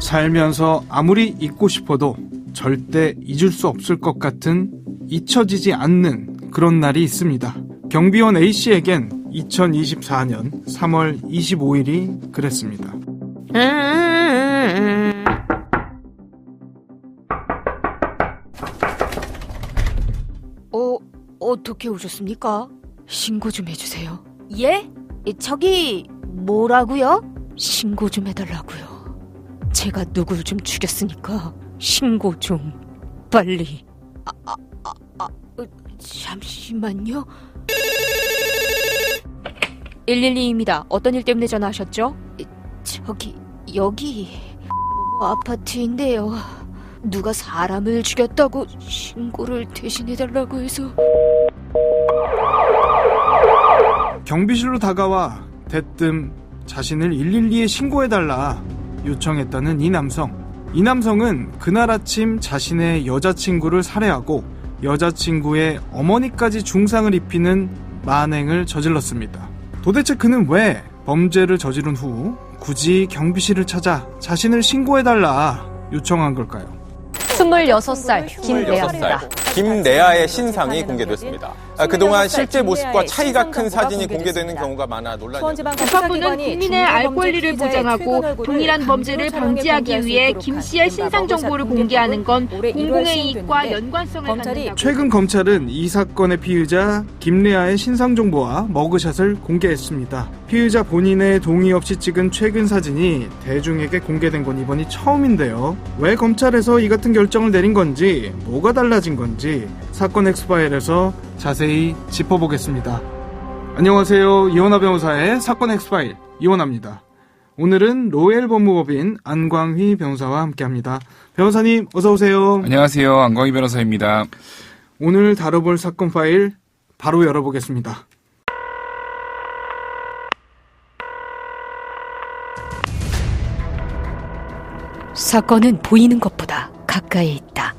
살면서 아무리 잊고 싶어도 절대 잊을 수 없을 것 같은 잊혀지지 않는 그런 날이 있습니다. 경비원 A씨에겐 2024년 3월 25일이 그랬습니다. 어떻게 오셨습니까? 신고 좀 해주세요. 예? 저기 뭐라고요? 신고 좀 해달라고요. 제가 누굴 좀 죽였으니까 신고 좀 빨리. 잠시만요. 112입니다. 어떤 일 때문에 전화하셨죠? 저기 여기 아파트인데요. 누가 사람을 죽였다고 신고를 대신해달라고 해서. 경비실로 다가와 대뜸 자신을 112에 신고해달라 요청했다는 이 남성. 이 남성은 그날 아침 자신의 여자친구를 살해하고 여자친구의 어머니까지 중상을 입히는 만행을 저질렀습니다. 도대체 그는 왜 범죄를 저지른 후 굳이 경비실을 찾아 자신을 신고해달라 요청한 걸까요? 26살 김내아입니다. 김내아의 신상이 공개됐습니다. 그동안 실제 모습과 차이가 큰 사진이 공개되는 경우가 많아 논란이었습니다. 재판부는 국민의 알 권리를 보장하고 동일한 범죄를 방지하기 위해 김 씨의 신상 정보를 공개하는 건 공공의 이익과 연관성을 갖는다고. 최근 검찰은 이 사건의 피의자 김내아의 신상 정보와 머그샷을 공개했습니다. 피의자 본인의 동의 없이 찍은 최근 사진이 대중에게 공개된 건 이번이 처음인데요. 왜 검찰에서 이 같은 결정을 내린 건지, 뭐가 달라진 건지 사건 엑스파일에서 자세히 짚어보겠습니다. 안녕하세요. 이원하 변호사의 사건 엑스파일 이원하입니다. 오늘은 로엘 법무법인 안광휘 변호사와 함께합니다. 변호사님 어서 오세요. 안녕하세요. 안광휘 변호사입니다. 오늘 다뤄볼 사건 파일 바로 열어보겠습니다. 사건은 보이는 것보다 가까이 있다.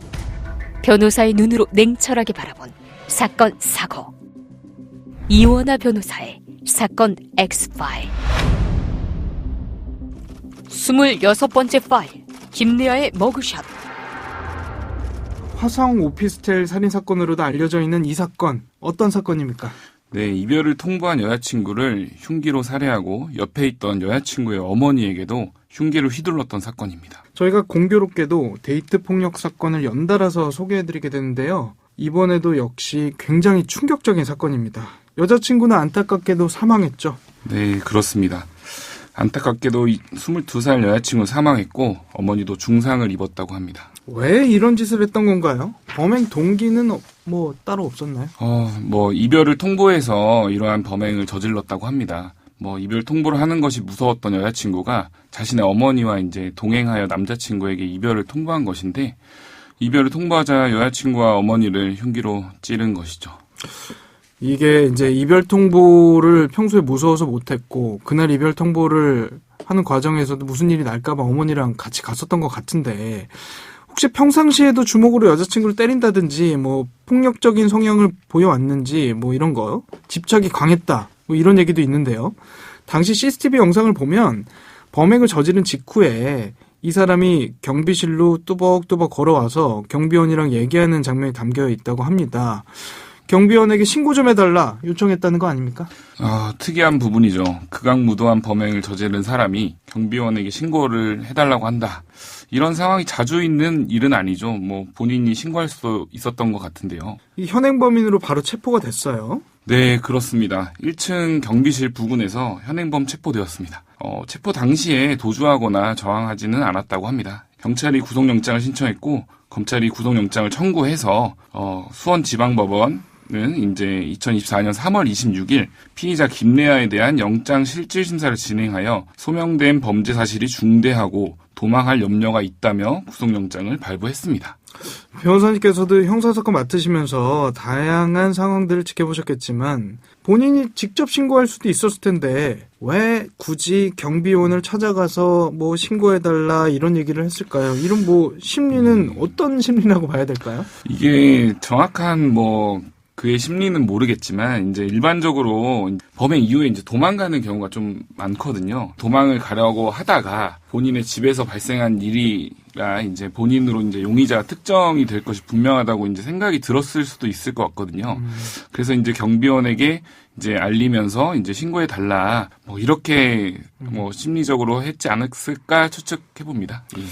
변호사의 눈으로 냉철하게 바라본 사건 사고. 이원하 변호사의 사건 X파일. 26번째 파일. 김내아의 머그샷. 화성 오피스텔 살인사건으로도 알려져 있는 이 사건, 어떤 사건입니까? 네, 이별을 통보한 여자친구를 흉기로 살해하고 옆에 있던 여자친구의 어머니에게도 흉기를 휘둘렀던 사건입니다. 저희가 공교롭게도 데이트 폭력 사건을 연달아서 소개해드리게 되는데요. 이번에도 역시 굉장히 충격적인 사건입니다. 여자친구는 안타깝게도 사망했죠. 네, 그렇습니다. 안타깝게도 22살 여자친구 사망했고 어머니도 중상을 입었다고 합니다. 왜 이런 짓을 했던 건가요? 범행 동기는 뭐 따로 없었나요? 이별을 통보해서 이러한 범행을 저질렀다고 합니다. 이별 통보를 하는 것이 무서웠던 여자친구가 자신의 어머니와 이제 동행하여 남자친구에게 이별을 통보한 것인데, 이별을 통보하자 여자친구와 어머니를 흉기로 찌른 것이죠. 이게 이제 이별 통보를 평소에 무서워서 못했고, 그날 이별 통보를 하는 과정에서도 무슨 일이 날까봐 어머니랑 같이 갔었던 것 같은데, 혹시 평상시에도 주먹으로 여자친구를 때린다든지, 폭력적인 성향을 보여왔는지, 이런 거, 집착이 강했다, 이런 얘기도 있는데요. 당시 CCTV 영상을 보면 범행을 저지른 직후에 이 사람이 경비실로 뚜벅뚜벅 걸어와서 경비원이랑 얘기하는 장면이 담겨 있다고 합니다. 경비원에게 신고 좀 해달라 요청했다는 거 아닙니까? 특이한 부분이죠. 극악무도한 범행을 저지른 사람이 경비원에게 신고를 해달라고 한다. 이런 상황이 자주 있는 일은 아니죠. 본인이 신고할 수도 있었던 것 같은데요. 이 현행범인으로 바로 체포가 됐어요. 네, 그렇습니다. 1층 경비실 부근에서 현행범 체포되었습니다. 체포 당시에 도주하거나 저항하지는 않았다고 합니다. 경찰이 구속영장을 신청했고 검찰이 구속영장을 청구해서 수원지방법원은 이제 2024년 3월 26일 피의자 김내아에 대한 영장실질심사를 진행하여 소명된 범죄 사실이 중대하고 도망할 염려가 있다며 구속영장을 발부했습니다. 변호사님께서도 형사사건 맡으시면서 다양한 상황들을 지켜보셨겠지만 본인이 직접 신고할 수도 있었을 텐데 왜 굳이 경비원을 찾아가서 신고해달라 이런 얘기를 했을까요? 이런 심리는 어떤 심리라고 봐야 될까요? 이게 정확한 그의 심리는 모르겠지만 이제 일반적으로 범행 이후에 이제 도망가는 경우가 좀 많거든요. 도망을 가려고 하다가 본인의 집에서 발생한 일이라 이제 본인으로 이제 용의자가 특정이 될 것이 분명하다고 이제 생각이 들었을 수도 있을 것 같거든요. 그래서 이제 경비원에게 이제 알리면서 이제 신고해 달라 뭐 이렇게 뭐 심리적으로 했지 않았을까 추측해 봅니다. 예.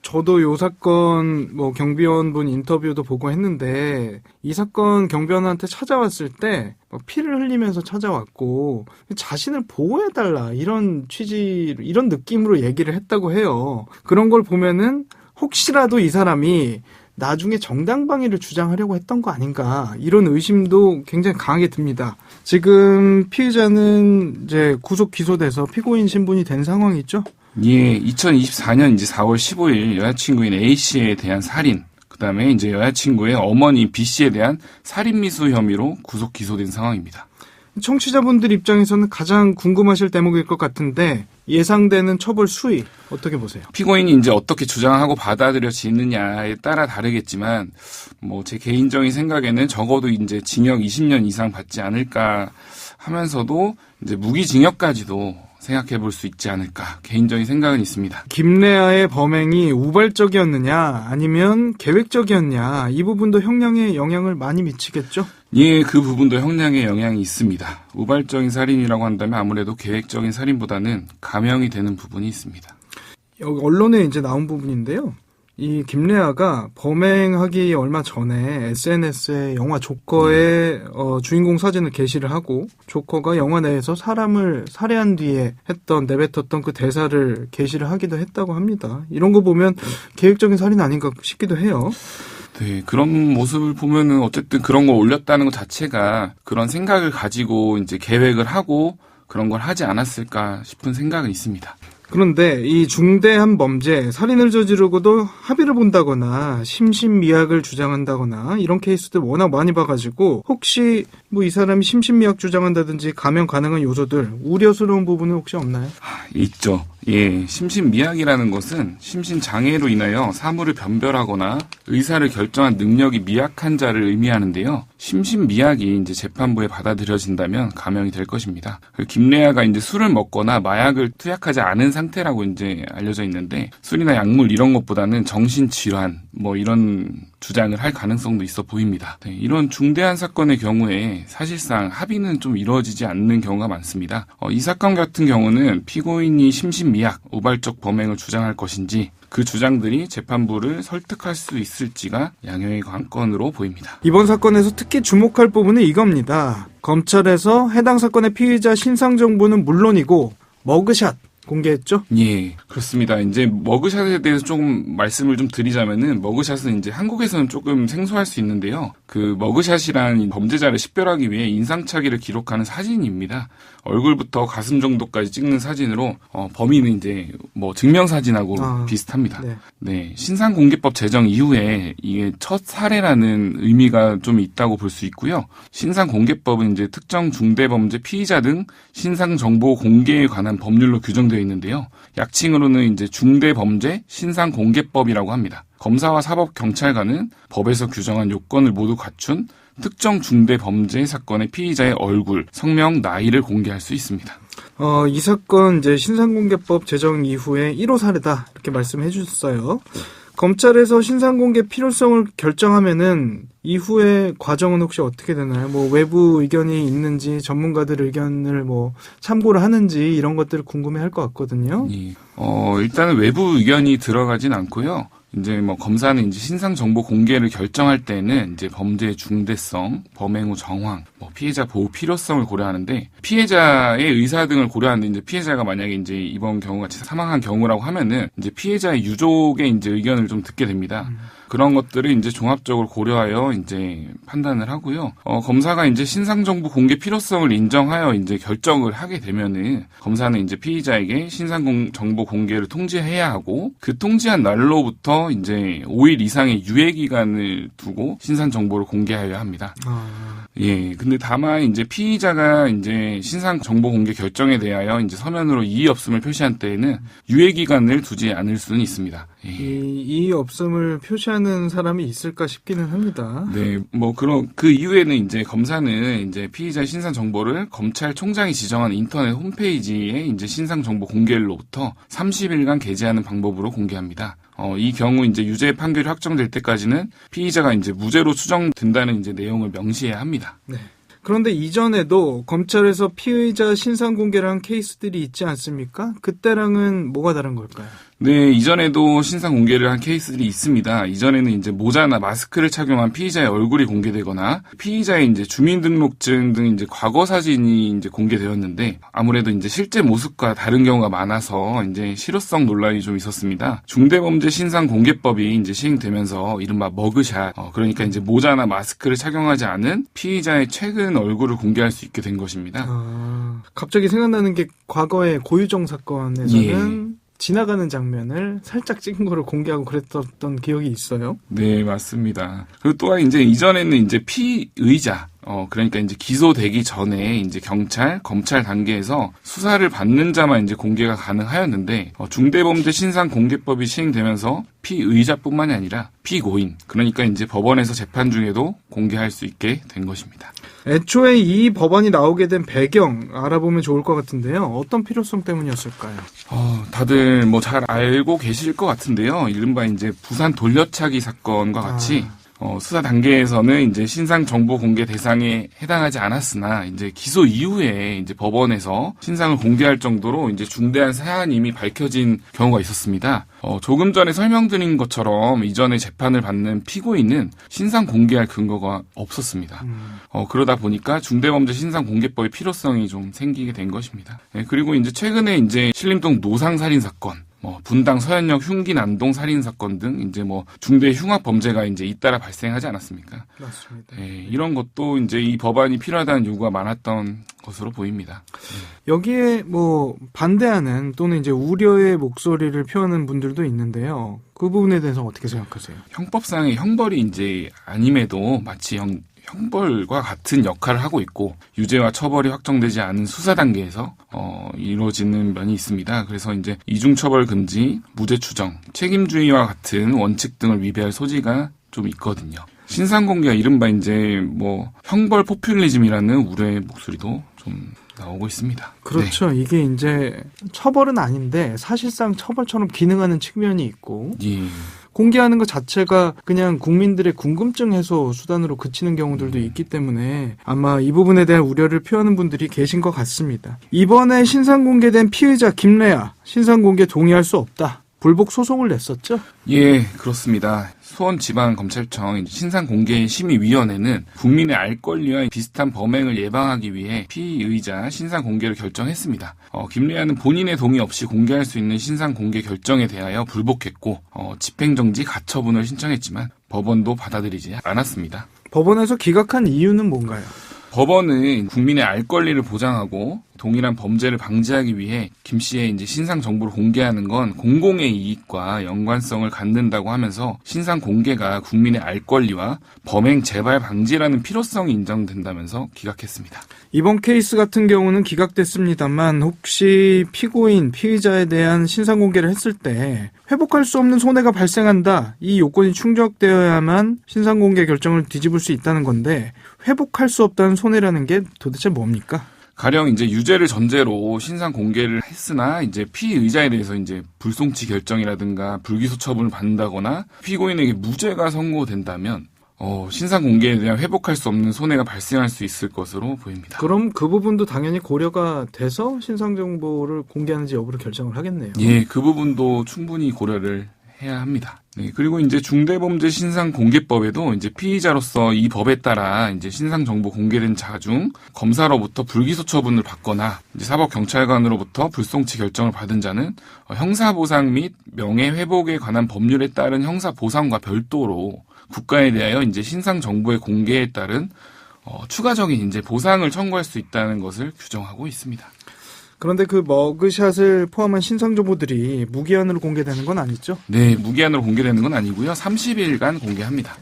저도 요 사건 뭐 경비원분 인터뷰도 보고 했는데 이 사건 경비원한테 찾아왔을 때 피를 흘리면서 찾아왔고 자신을 보호해달라 이런 취지 이런 느낌으로 얘기를 했다고 해요. 그런 걸 보면은 혹시라도 이 사람이 나중에 정당방위를 주장하려고 했던 거 아닌가 이런 의심도 굉장히 강하게 듭니다. 지금 피의자는 이제 구속 기소돼서 피고인 신분이 된 상황이죠? 예, 2024년 이제 4월 15일 여자친구인 A씨에 대한 살인, 그 다음에 이제 여자친구의 어머니 B씨에 대한 살인미수 혐의로 구속 기소된 상황입니다. 청취자분들 입장에서는 가장 궁금하실 대목일 것 같은데 예상되는 처벌 수위 어떻게 보세요? 피고인이 이제 어떻게 주장하고 받아들여지느냐에 따라 다르겠지만 뭐 제 개인적인 생각에는 적어도 이제 징역 20년 이상 받지 않을까 하면서도 이제 무기징역까지도 생각해 볼 수 있지 않을까 개인적인 생각은 있습니다. 김래아의 범행이 우발적이었느냐 아니면 계획적이었냐 이 부분도 형량에 영향을 많이 미치겠죠? 예, 그 부분도 형량에 영향이 있습니다. 우발적인 살인이라고 한다면 아무래도 계획적인 살인보다는 감형이 되는 부분이 있습니다. 여기 언론에 이제 나온 부분인데요. 이 김래아가 범행하기 얼마 전에 SNS에 영화 조커의 주인공 사진을 게시를 하고 조커가 영화 내에서 사람을 살해한 뒤에 내뱉었던 그 대사를 게시를 하기도 했다고 합니다. 이런 거 보면 계획적인 살인 아닌가 싶기도 해요. 네, 그런 모습을 보면은 어쨌든 그런 걸 올렸다는 것 자체가 그런 생각을 가지고 이제 계획을 하고 그런 걸 하지 않았을까 싶은 생각은 있습니다. 그런데 이 중대한 범죄, 살인을 저지르고도 합의를 본다거나 심신미약을 주장한다거나 이런 케이스들 워낙 많이 봐가지고 혹시 뭐 이 사람이 심신미약 주장한다든지 감형 가능한 요소들 우려스러운 부분은 혹시 없나요? 있죠. 예, 심신미약이라는 것은 심신장애로 인하여 사물을 변별하거나 의사를 결정한 능력이 미약한 자를 의미하는데요. 심신미약이 이제 재판부에 받아들여진다면 감형이 될 것입니다. 김래아가 이제 술을 먹거나 마약을 투약하지 않은 상태라고 이제 알려져 있는데 술이나 약물 이런 것보다는 정신질환 뭐 이런 주장을 할 가능성도 있어 보입니다. 네, 이런 중대한 사건의 경우에 사실상 합의는 좀 이루어지지 않는 경우가 많습니다. 이 사건 같은 경우는 피고인이 심신미약, 우발적 범행을 주장할 것인지 그 주장들이 재판부를 설득할 수 있을지가 양형의 관건으로 보입니다. 이번 사건에서 특히 주목할 부분은 이겁니다. 검찰에서 해당 사건의 피의자 신상 정보는 물론이고 머그샷 공개했죠? 예, 그렇습니다. 이제 머그샷에 대해서 조금 말씀을 좀 드리자면은 머그샷은 이제 한국에서는 조금 생소할 수 있는데요. 그 머그샷이란 범죄자를 식별하기 위해 인상착의를 기록하는 사진입니다. 얼굴부터 가슴 정도까지 찍는 사진으로 범인은 이제 뭐 증명사진하고 비슷합니다. 네. 네, 신상공개법 제정 이후에 이게 첫 사례라는 의미가 좀 있다고 볼 수 있고요. 신상공개법은 이제 특정 중대범죄 피의자 등 신상정보 공개에 관한 법률로 규정되어 있는데요. 약칭으로는 이제 중대범죄 신상공개법이라고 합니다. 검사와 사법경찰관은 법에서 규정한 요건을 모두 갖춘 특정 중대범죄 사건의 피의자의 얼굴, 성명, 나이를 공개할 수 있습니다. 이 사건 이제 신상공개법 제정 이후에 1호 사례다 이렇게 말씀해 주셨어요. 검찰에서 신상공개 필요성을 결정하면은 이후의 과정은 혹시 어떻게 되나요? 뭐 외부 의견이 있는지 전문가들 의견을 뭐 참고를 하는지 이런 것들을 궁금해할 것 같거든요. 예. 일단은 외부 의견이 들어가진 않고요. 이제 뭐 검사는 이제 신상 정보 공개를 결정할 때는 이제 범죄의 중대성, 범행 후 정황, 뭐 피해자 보호 필요성을 고려하는데 피해자의 의사 등을 고려하는데 이제 피해자가 만약에 이제 이번 경우 같이 사망한 경우라고 하면은 이제 피해자의 유족의 이제 의견을 좀 듣게 됩니다. 그런 것들을 이제 종합적으로 고려하여 이제 판단을 하고요. 검사가 이제 신상정보 공개 필요성을 인정하여 이제 결정을 하게 되면은 검사는 이제 피의자에게 신상정보 공개를 통지해야 하고 그 통지한 날로부터 이제 5일 이상의 유예 기간을 두고 신상 정보를 공개하여야 합니다. 예, 근데 근데 다만 이제 피의자가 이제 신상 정보 공개 결정에 대하여 이제 서면으로 이의 없음을 표시한 때에는 유예 기간을 두지 않을 수는 있습니다. 이의 없음을 표시하는 사람이 있을까 싶기는 합니다. 네, 뭐 그런 그 이후에는 이제 검사는 이제 피의자의 신상 정보를 검찰총장이 지정한 인터넷 홈페이지에 이제 신상 정보 공개일로부터 30일간 게재하는 방법으로 공개합니다. 이 경우 이제 유죄 판결이 확정될 때까지는 피의자가 이제 무죄로 추정된다는 이제 내용을 명시해야 합니다. 네. 그런데 이전에도 검찰에서 피의자 신상 공개를 한 케이스들이 있지 않습니까? 그때랑은 뭐가 다른 걸까요? 네, 이전에도 신상 공개를 한 케이스들이 있습니다. 이전에는 이제 모자나 마스크를 착용한 피의자의 얼굴이 공개되거나 피의자의 이제 주민등록증 등 이제 과거 사진이 이제 공개되었는데 아무래도 이제 실제 모습과 다른 경우가 많아서 이제 실효성 논란이 좀 있었습니다. 중대범죄 신상 공개법이 이제 시행되면서 이른바 머그샷, 그러니까 이제 모자나 마스크를 착용하지 않은 피의자의 최근 얼굴을 공개할 수 있게 된 것입니다. 갑자기 생각나는 게 과거의 고유정 사건에서는 예. 지나가는 장면을 살짝 찍은 거를 공개하고 그랬던 기억이 있어요. 네, 맞습니다. 그리고 또한 이제 이전에는 이제 피의자, 그러니까 이제 기소되기 전에 이제 경찰, 검찰 단계에서 수사를 받는 자만 이제 공개가 가능하였는데, 중대범죄 신상 공개법이 시행되면서 피의자뿐만이 아니라 피고인, 그러니까 이제 법원에서 재판 중에도 공개할 수 있게 된 것입니다. 애초에 이 법안이 나오게 된 배경 알아보면 좋을 것 같은데요. 어떤 필요성 때문이었을까요? 다들 뭐 잘 알고 계실 것 같은데요. 이른바 이제 부산 돌려차기 사건과 같이 수사 단계에서는 이제 신상 정보 공개 대상에 해당하지 않았으나 이제 기소 이후에 이제 법원에서 신상을 공개할 정도로 이제 중대한 사안이 이미 밝혀진 경우가 있었습니다. 조금 전에 설명드린 것처럼 이전에 재판을 받는 피고인은 신상 공개할 근거가 없었습니다. 그러다 보니까 중대범죄 신상 공개법의 필요성이 좀 생기게 된 것입니다. 네, 그리고 이제 최근에 이제 신림동 노상 살인 사건, 분당 서현역 흉기 난동 살인 사건 등 이제 뭐 중대 흉악 범죄가 이제 잇따라 발생하지 않았습니까? 맞습니다. 네, 이런 것도 이제 이 법안이 필요하다는 요구가 많았던 것으로 보입니다. 여기에 뭐 반대하는 또는 이제 우려의 목소리를 표하는 분들도 있는데요. 그 부분에 대해서 어떻게 생각하세요? 형법상의 형벌이 이제 아님에도 마치 형벌과 같은 역할을 하고 있고 유죄와 처벌이 확정되지 않은 수사 단계에서 이루어지는 면이 있습니다. 그래서 이제 이중처벌 금지, 무죄 추정, 책임주의와 같은 원칙 등을 위배할 소지가 좀 있거든요. 신상 공개가 이른바 이제 뭐 형벌 포퓰리즘이라는 우려의 목소리도 좀 나오고 있습니다. 그렇죠. 네. 이게 이제 처벌은 아닌데 사실상 처벌처럼 기능하는 측면이 있고 예. 공개하는 것 자체가 그냥 국민들의 궁금증 해소 수단으로 그치는 경우들도 있기 때문에 아마 이 부분에 대한 우려를 표하는 분들이 계신 것 같습니다. 이번에 신상 공개된 피의자 김래아 신상 공개 동의할 수 없다. 불복 소송을 냈었죠? 예, 그렇습니다. 수원지방검찰청 신상공개심의위원회는 국민의 알 권리와 비슷한 범행을 예방하기 위해 피의자 신상 공개를 결정했습니다. 김래아는 본인의 동의 없이 공개할 수 있는 신상 공개 결정에 대하여 불복했고 집행정지 가처분을 신청했지만 법원도 받아들이지 않았습니다. 법원에서 기각한 이유는 뭔가요? 법원은 국민의 알 권리를 보장하고 동일한 범죄를 방지하기 위해 김 씨의 이제 신상 정보를 공개하는 건 공공의 이익과 연관성을 갖는다고 하면서 신상 공개가 국민의 알 권리와 범행 재발 방지라는 필요성이 인정된다면서 기각했습니다. 이번 케이스 같은 경우는 기각됐습니다만 혹시 피고인, 피의자에 대한 신상 공개를 했을 때 회복할 수 없는 손해가 발생한다. 이 요건이 충족되어야만 신상 공개 결정을 뒤집을 수 있다는 건데 회복할 수 없다는 손해라는 게 도대체 뭡니까? 가령 이제 유죄를 전제로 신상 공개를 했으나 이제 피의자에 대해서 이제 불송치 결정이라든가 불기소 처분을 받는다거나 피고인에게 무죄가 선고된다면 신상 공개에 대한 회복할 수 없는 손해가 발생할 수 있을 것으로 보입니다. 그럼 그 부분도 당연히 고려가 돼서 신상 정보를 공개하는지 여부를 결정을 하겠네요. 예, 그 부분도 충분히 고려를 해야 합니다. 네, 그리고 이제 중대범죄 신상 공개법에도 이제 피의자로서 이 법에 따라 이제 신상 정보 공개된 자 중 검사로부터 불기소 처분을 받거나 이제 사법경찰관으로부터 불송치 결정을 받은 자는 형사보상 및 명예회복에 관한 법률에 따른 형사보상과 별도로 국가에 대하여 이제 신상 정보의 공개에 따른 추가적인 이제 보상을 청구할 수 있다는 것을 규정하고 있습니다. 그런데 그 머그샷을 포함한 신상 정보들이 무기한으로 공개되는 건 아니죠? 네, 무기한으로 공개되는 건 아니고요. 30일간 공개합니다.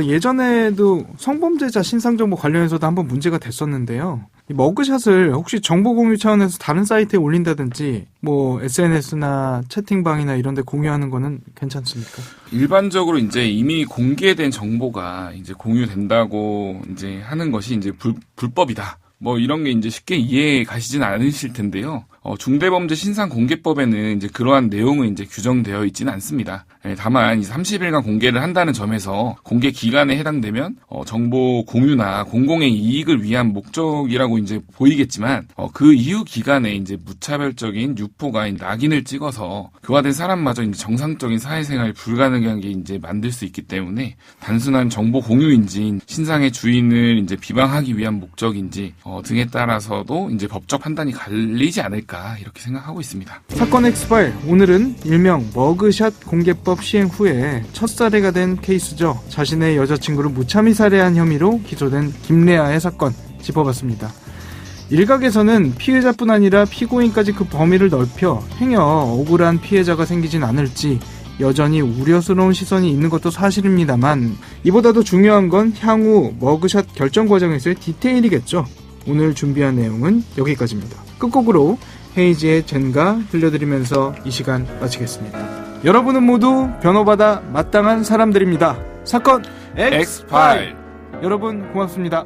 예전에도 성범죄자 신상 정보 관련해서도 한번 문제가 됐었는데요. 이 머그샷을 혹시 정보 공유 차원에서 다른 사이트에 올린다든지 뭐 SNS나 채팅방이나 이런 데 공유하는 거는 괜찮습니까? 일반적으로 이제 이미 공개된 정보가 이제 공유된다고 이제 하는 것이 이제 불법이다. 뭐 이런 게 이제 쉽게 이해 가시진 않으실 텐데요. 중대범죄 신상공개법에는 이제 그러한 내용은 이제 규정되어 있지는 않습니다. 다만 30일간 공개를 한다는 점에서 공개 기간에 해당되면 정보 공유나 공공의 이익을 위한 목적이라고 이제 보이겠지만 그 이후 기간에 이제 무차별적인 유포가 낙인을 찍어서 그와 된 사람마저 이제 정상적인 사회생활이 불가능하게 이제 만들 수 있기 때문에 단순한 정보 공유인지 신상의 주인을 이제 비방하기 위한 목적인지 등에 따라서도 이제 법적 판단이 갈리지 않을까 이렇게 생각하고 있습니다. 사건 엑스파일, 오늘은 일명 머그샷 공개법 시행 후에 첫 살해가 된 케이스죠. 자신의 여자친구를 무참히 살해한 혐의로 기소된 김래아의 사건 짚어봤습니다. 일각에서는 피해자뿐 아니라 피고인까지 그 범위를 넓혀 행여 억울한 피해자가 생기진 않을지 여전히 우려스러운 시선이 있는 것도 사실입니다만 이보다도 중요한 건 향후 머그샷 결정 과정에서의 디테일이겠죠. 오늘 준비한 내용은 여기까지입니다. 끝곡으로 헤이지의 젠가 들려드리면서 이 시간 마치겠습니다. 여러분은 모두 변호받아 마땅한 사람들입니다. 사건 X-파일. 여러분 고맙습니다.